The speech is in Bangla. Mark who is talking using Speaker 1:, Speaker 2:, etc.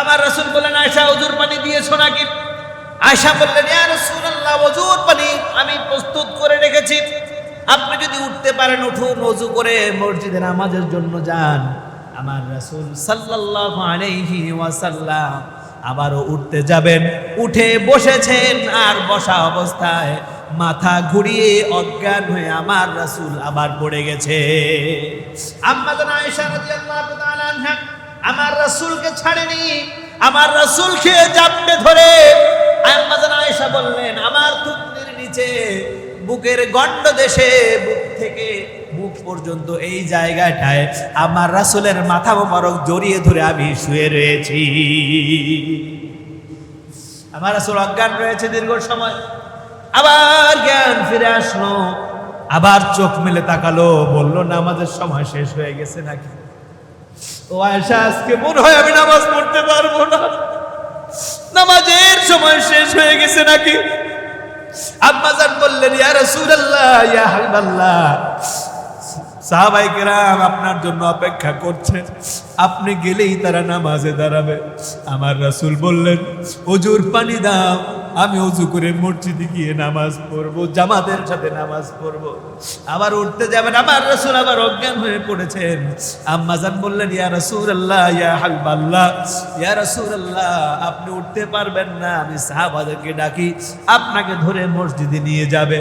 Speaker 1: আমার রাসূল বললেন, আয়েশা ওযুর পানি দিয়েছো নাকি? আয়েশা বললেন, ইয়া রাসূলুল্লাহ, ওযুর পানি আমি প্রস্তুত করে রেখেছি, আপনি যদি উঠতে পারেন উঠুন, ওযু করে মসজিদে নামাজের জন্য যান। আমার রাসূল সাল্লাল্লাহু আলাইহি ওয়াসাল্লাম আবারও উঠতে যাবেন, উঠে বসেছেন, আর বসা অবস্থায় মাথা ঘুরিয়ে অজ্ঞান হয়ে আমার রাসূল আবার পড়ে গেছে। আম্মা জান আয়েশা রাদিয়াল্লাহু তাআলা আনহা আমার রাসূলকে ছাড়েনি, আমার রাসূলকে জাপটে ধরে আম্মা জান আয়েশা বললেন, আমার থুতনির নিচে বুকের গন্ড দেশে বুক থেকে বুক পর্যন্ত এই জায়গাটায় আমার রাসূলের মাথা মোবারক জড়িয়ে ধরে আমি শুয়ে রয়েছি। আমার রাসূল অজ্ঞান রয়েছে দীর্ঘ সময়, আবার জ্ঞান ফিরে আসলো, আবার চোখ মেলে তাকালো, বলল, নামাজের সময় শেষ হয়ে গেছে নাকি? ও আয়েশা, আজকে মনে হয় আমি নামাজ পড়তে পারবো না, নামাজের সময় শেষ হয়ে গেছে নাকি? আম্মা জান বললেন, ইয়া রাসূলুল্লাহ, ইয়া হাবিবাল্লাহ, সাহাবায়ে কেরাম আপনার জন্য অপেক্ষা করছেন, আপনি গেলেই তারা নামাজে দাঁড়াবে। আমার রাসূল বললেন, ওযুর পানি দাও, আমি ওযু করে মসজিদে গিয়ে নামাজ পড়বো, জামাতের সাথে নামাজ পড়বো। আবার উঠতে যাবেন, আমার রাসূল আবার অজ্ঞান হয়ে পড়েছেন। আম্মা জান বললেন, ইয়া রাসূলুল্লাহ, ইয়া হাবিবাল্লাহ, ইয়া রাসূলুল্লাহ, আপনি উঠতে পারবেন না, আমি সাহাবাদেরকে ডাকি, আপনাকে ধরে মসজিদে নিয়ে যাবে।